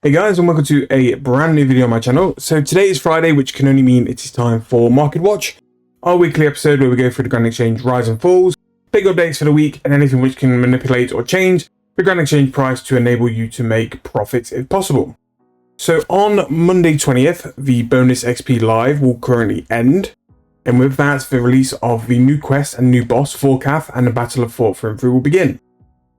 Hey guys, and welcome to a brand new video on my channel. So today is Friday, which can only mean it is time for Marketwatch, our weekly episode where we go through the Grand Exchange rise and falls, big updates for the week, and anything which can manipulate or change the Grand Exchange price to enable you to make profits if possible. So on Monday 20th, the bonus XP live will currently end, and with that, the release of the new quest and new boss, Vorkath, and the Battle of Fort Through will begin.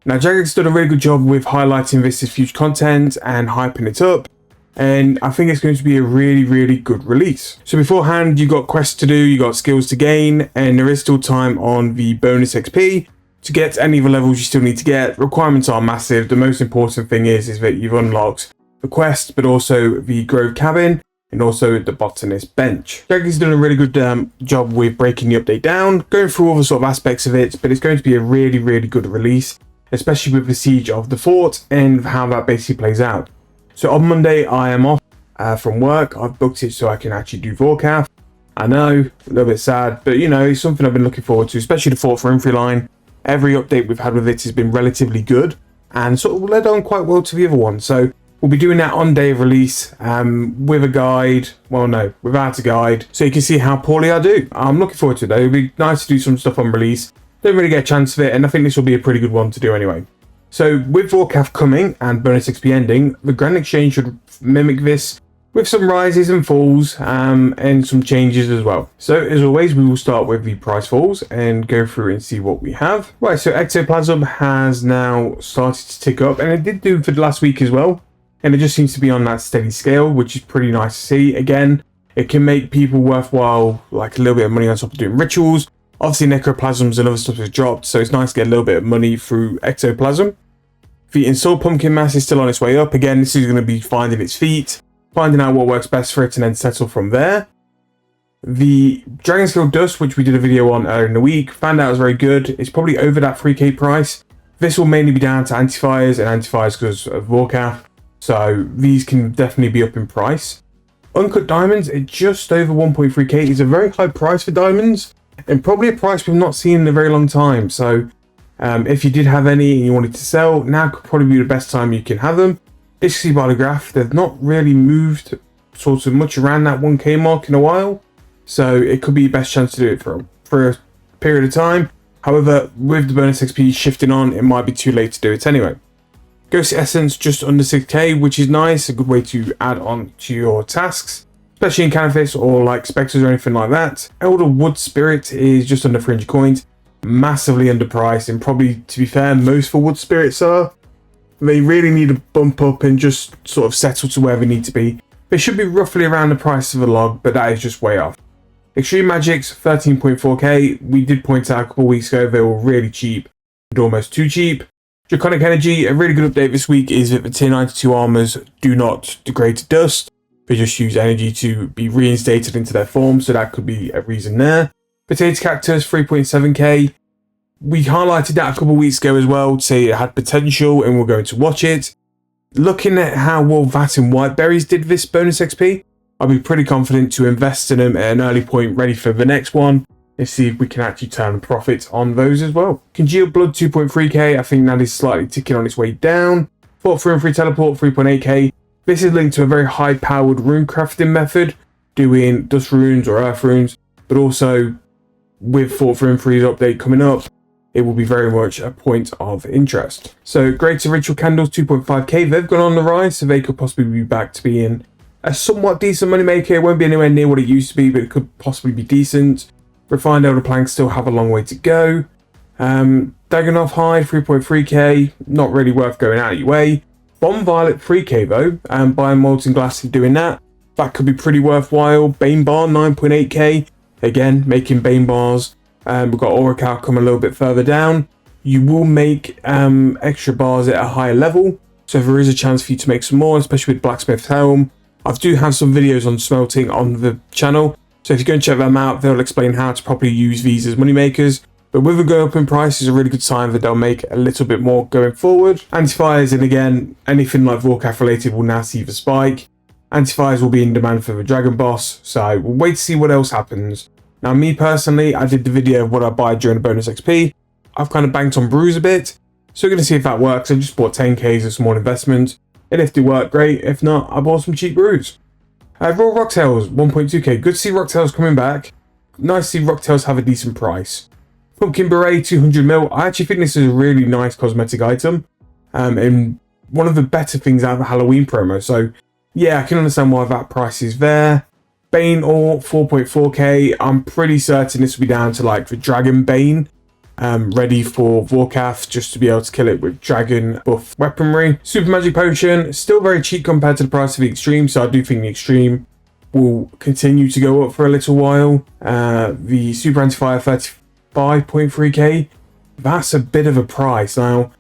Now, Jagex done a really good job with highlighting this as future content and hyping it up, and I think it's going to be a really good release. So beforehand, you've got quests to do, you've got skills to gain, and there is still time on the bonus XP to get any of the levels you still need to get. Requirements are massive. The most important thing is that you've unlocked the quest, but also the Grove Cabin, and also the Botanist Bench. Jagex done a really good job with breaking the update down, going through all the sort of aspects of it, but it's going to be a really good release, especially with the siege of the fort and how that basically plays out. So on Monday, I am off from work. I've booked it so I can actually do Vorkath. I know, a little bit sad, but you know, it's something I've been looking forward to, especially the Fort Through line. Every update we've had with it has been relatively good and sort of led on quite well to the other one. So we'll be doing that on day of release with a guide. Well, no, without a guide, so you can see how poorly I do. I'm looking forward to it though. It'll be nice to do some stuff on release. Don't really get a chance of it, and I think this will be a pretty good one to do anyway. So with Vorkath coming and bonus XP ending, the Grand Exchange should mimic this with some rises and falls and some changes as well. So as always, we will start with the price falls and go through and see what we have. Right, so Ectoplasm has now started to tick up, and it did do for the last week as well. And it just seems to be on that steady scale, which is pretty nice to see. Again, it can make people worthwhile, like a little bit of money on top of doing rituals. Obviously, necroplasms and other stuff has dropped, so it's nice to get a little bit of money through ectoplasm. The installed pumpkin mass is still on its way up. Again, this is going to be finding its feet, finding out what works best for it, and then settle from there. The Dragon Scale Dust, which we did a video on earlier in the week, found out it was very good. It's probably over that 3k price. This will mainly be down to anti-fires and anti-fires because of Vorkath, so these can definitely be up in price. Uncut diamonds at just over 1.3k is a very high price for diamonds, and probably a price we've not seen in a very long time. So if you did have any and you wanted to sell, now could probably be the best time you can have them. As you see by the graph, they've not really moved sort of much around that 1k mark in a while, so it could be your best chance to do it for a period of time. However, with the bonus XP shifting on, it might be too late to do it anyway. Ghost Essence just under 6k, which is nice, a good way to add on to your tasks, especially in Cannabis or like Spectres or anything like that. Elder Wood Spirit is just under 300 coins, massively underpriced, and probably, to be fair, most for Wood Spirits are. They really need to bump up and just sort of settle to where they need to be. They should be roughly around the price of a log, but that is just way off. Extreme Magics, 13.4k. We did point out a couple of weeks ago they were really cheap and almost too cheap. Draconic Energy, a really good update this week is that the tier 92 armors do not degrade to dust. They just use energy to be reinstated into their form, so that could be a reason there. Potato Cactus, 3.7k. We highlighted that a couple of weeks ago as well to say it had potential and we're going to watch it. Looking at how well Daxten Wai berries did this bonus XP, I'd be pretty confident to invest in them at an early point ready for the next one and see if we can actually turn a profit on those as well. Congealed Blood, 2.3k. I think that is slightly ticking on its way down. Fort Through Teleport, 3.8k. This is linked to a very high-powered rune crafting method, doing dust runes or earth runes, but also with Fort Through's update coming up, it will be very much a point of interest. So Greater Ritual Candles, 2.5k, they've gone on the rise, so they could possibly be back to being a somewhat decent moneymaker. It won't be anywhere near what it used to be, but it could possibly be decent. Refined Elder Planks still have a long way to go. Dagonoth Hide, 3.3k, not really worth going out of your way. Bomb Violet, 3k though, and buying Molten Glass and doing that could be pretty worthwhile. Bane Bar, 9.8k, again, making Bane Bars. We've got Vorkath coming a little bit further down. You will make extra bars at a higher level, so there is a chance for you to make some more, especially with Blacksmith's Helm. I do have some videos on smelting on the channel, so if you go and check them out, they'll explain how to properly use these as money makers. But with a go up in price is a really good sign that they'll make a little bit more going forward. Anti-fires, and again, anything like Vorkath related will now see the spike. Anti-fires will be in demand for the Dragon Boss, so we'll wait to see what else happens. Now, me personally, I did the video of what I buy during the bonus XP. I've kind of banked on brews a bit, so we're going to see if that works. I just bought 10k as a small investment. And if they work, great. If not, I bought some cheap brews. Raw Rocktails, 1.2k. Good to see Rocktails coming back. Nice to see Rocktails have a decent price. Pumpkin Beret, 200ml. I actually think this is a really nice cosmetic item. And one of the better things out of the Halloween promo. So, yeah, I can understand why that price is there. Bane Ore, 4.4k. I'm pretty certain this will be down to like the Dragon Bane. Ready for Vorkath, just to be able to kill it with Dragon buff weaponry. Super Magic Potion, still very cheap compared to the price of the Extreme. So I do think the Extreme will continue to go up for a little while. The Super Anti-Fire, 35.3k. That's a bit of a price. Now,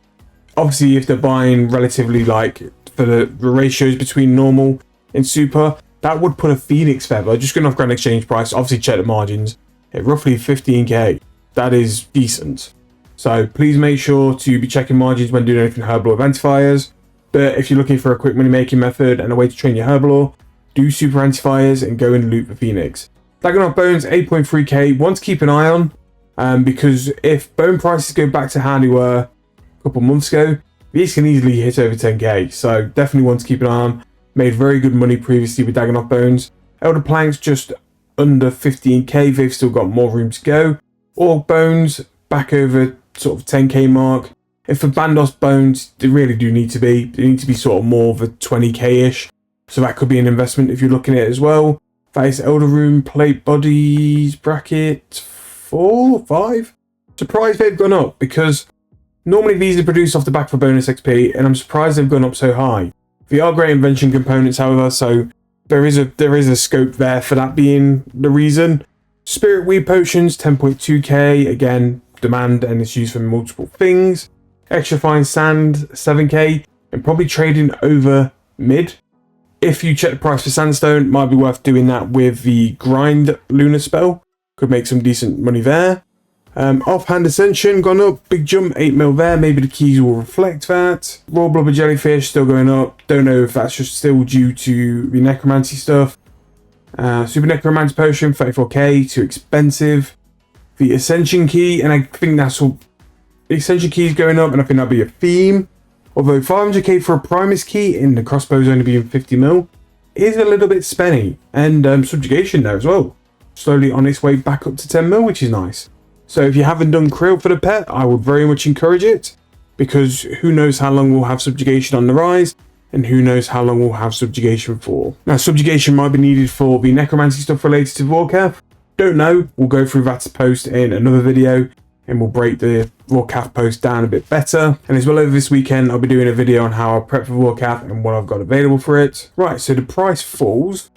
obviously, if they're buying relatively like for the ratios between normal and super, that would put a Phoenix Feather, just going off Grand Exchange price, obviously check the margins, at roughly 15k. That is decent. So please make sure to be checking margins when doing anything Herblore Antifires. But if you're looking for a quick money making method and a way to train your Herblore, do Super Antifires and go and loot the Phoenix. Daxten Bones, 8.3k, one to keep an eye on, because if bone prices go back to how they were a couple months ago, these can easily hit over 10k. So definitely one to keep an eye on. Made very good money previously with Daxten Bones. Elder Planks just under 15k, they've still got more room to go. Orc Bones back over sort of 10k mark. And for Bandos Bones, they really do need to be. They need to be sort of more of a 20k-ish. So that could be an investment if you're looking at it as well. That is Elder Rune Plate Bodies bracket 4 or 5. Surprised they've gone up because normally these are produced off the back for bonus XP, and I'm surprised they've gone up so high. They are great invention components, however, so there is a scope there for that being the reason. Spirit Weed Potions, 10.2k, again, demand and it's used for multiple things. Extra Fine Sand, 7k, and probably trading over mid. If you check the price for Sandstone, might be worth doing that with the Grind Lunar spell. Could make some decent money there. Offhand Ascension gone up, big jump, 8ml there, maybe the keys will reflect that. Raw Blubber Jellyfish still going up, don't know if that's just still due to the Necromancy stuff. Super Necromancy Potion, 34k, too expensive. The Ascension Key, and I think that's all, the Ascension Key is going up, and I think that'll be a theme. Although 500k for a Primus Key, and the crossbow's only being 50ml, is a little bit spenny. And Subjugation there as well. Slowly on its way back up to 10ml, which is nice. So if you haven't done Krill for the pet, I would very much encourage it, because who knows how long we'll have Subjugation on the rise, and who knows how long we'll have Subjugation for. Now, Subjugation might be needed for the Necromancy stuff related to Vorkath. Don't know, we'll go through that post in another video, and we'll break the Vorkath post down a bit better. And as well, over this weekend, I'll be doing a video on how I prep for Vorkath and what I've got available for it. Right, so the price falls.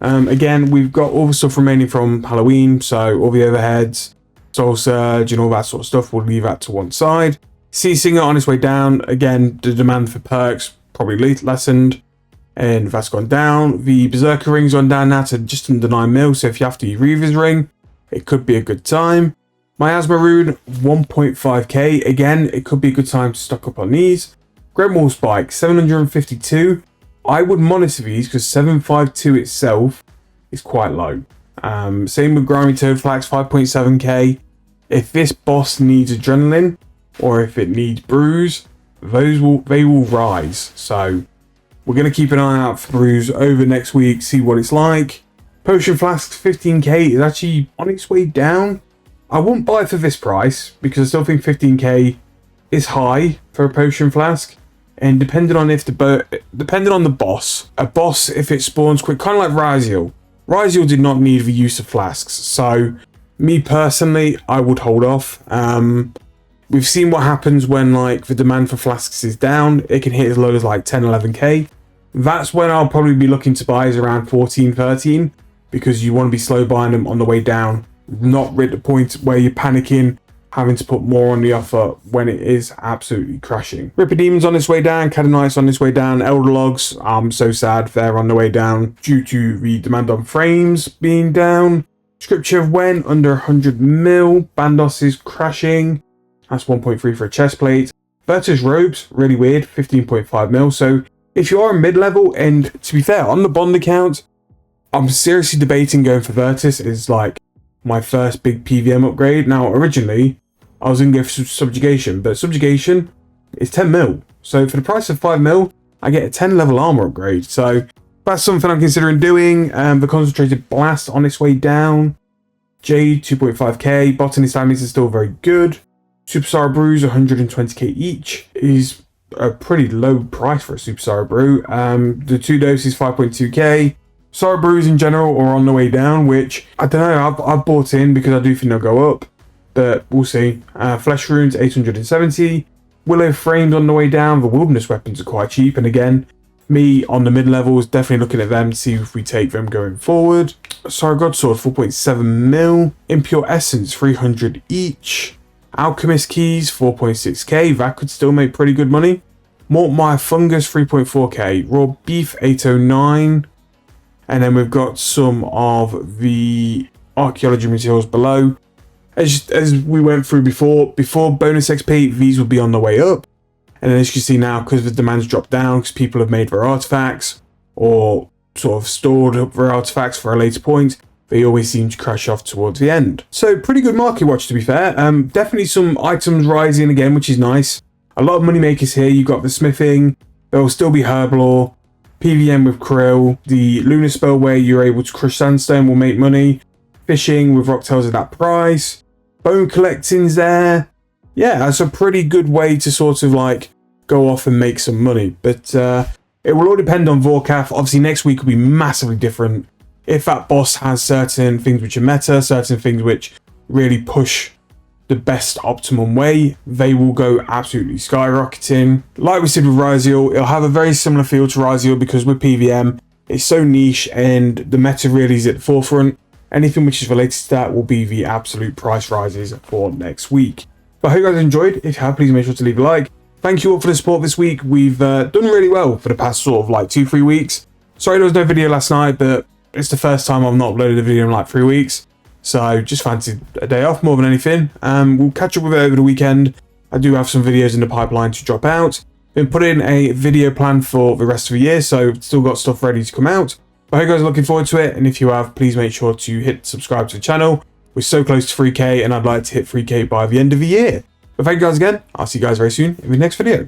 Again, we've got all the stuff remaining from Halloween, so all the overheads, Soul Surge and all that sort of stuff, we'll leave that to one side. Sea Singer on its way down. Again, the demand for perks probably lessened, and that's gone down. The Berserker Ring's gone down now to just under 9ml, so if you have to use Reaver's Ring, it could be a good time. Miasma Rune, 1.5k. Again, it could be a good time to stock up on these. Gremwall Spike, 752. I would monitor these because 752 itself is quite low. Same with Grimy Toad Flax, 5.7k. If this boss needs adrenaline, or if it needs brews, they will rise. So we're going to keep an eye out for brews over next week, see what it's like. Potion Flasks, 15k is actually on its way down. I won't buy it for this price because I still think 15k is high for a Potion Flask. And depending on the boss, a boss, if it spawns quick, kind of like Raziel. Raziel did not need the use of flasks, so me personally, I would hold off. We've seen what happens when like the demand for flasks is down. It can hit as low as like 10, 11k. That's when I'll probably be looking to buy is around 14, 13, because you want to be slow buying them on the way down, not at the point where you're panicking, having to put more on the offer when it is absolutely crashing. Ripper Demon's on its way down, Catagnite's on its way down, Elder Logs, I'm so sad they're on the way down due to the demand on frames being down. Scripture of Wen under 100ml, Bandos is crashing, that's 1.3 for a chest plate. Virtus Robes, really weird, 15.5ml, so if you are a mid-level, and to be fair, on the Bond account, I'm seriously debating going for Virtus as like my first big PVM upgrade. Now, originally, I was going to go for Subjugation, but Subjugation is 10ml. So for the price of 5ml, I get a 10 level armor upgrade. So that's something I'm considering doing. The concentrated blast on its way down. Jade 2.5k. Botanist damage is still very good. Superstar brews 120k each is a pretty low price for a Superstar brew. The 2 doses 5.2k. Star brews in general are on the way down, which I don't know. I've bought in because I do think they'll go up, but we'll see. Flesh runes 870. Willow framed on the way down. The wilderness weapons are quite cheap, and again, me on the mid levels definitely looking at them to see if we take them going forward. Sorry, God Sword 4.7 mil. Impure Essence 300 each. Alchemist Keys 4.6k. That could still make pretty good money. Mortmire Fungus 3.4k. Raw Beef 809. And then we've got some of the archaeology materials below. As we went through before bonus XP, these will be on the way up. And then as you can see now, because the demand's dropped down, because people have made their artifacts, or sort of stored up their artifacts for a later point, they always seem to crash off towards the end. So pretty good market watch, to be fair. Definitely some items rising again, which is nice. A lot of money makers here. You've got the smithing. There will still be herblore. PVM with krill. The lunar spell where you're able to crush sandstone will make money. Fishing with rocktails at that price. Bone collecting's there. Yeah, that's a pretty good way to sort of like go off and make some money. But it will all depend on Vorkath. Obviously next week will be massively different. If that boss has certain things which are meta, certain things which really push the best optimum way, they will go absolutely skyrocketing. Like we said with Ryziel, it'll have a very similar feel to Ryziel because with PVM, it's so niche and the meta really is at the forefront. Anything which is related to that will be the absolute price rises for next week. But I hope you guys enjoyed. If you have, please make sure to leave a like. Thank you all for the support this week. We've done really well for the past sort of like 2-3 weeks. Sorry there was no video last night, but it's the first time I've not uploaded a video in like 3 weeks. So just fancied a day off more than anything. We'll catch up with it over the weekend. I do have some videos in the pipeline to drop out. Been putting a video plan for the rest of the year, so still got stuff ready to come out. I hope you guys are looking forward to it, and if you have, please make sure to hit subscribe to the channel. We're so close to 3k, and I'd like to hit 3k by the end of the year. But thank you guys again. I'll see you guys very soon in the next video.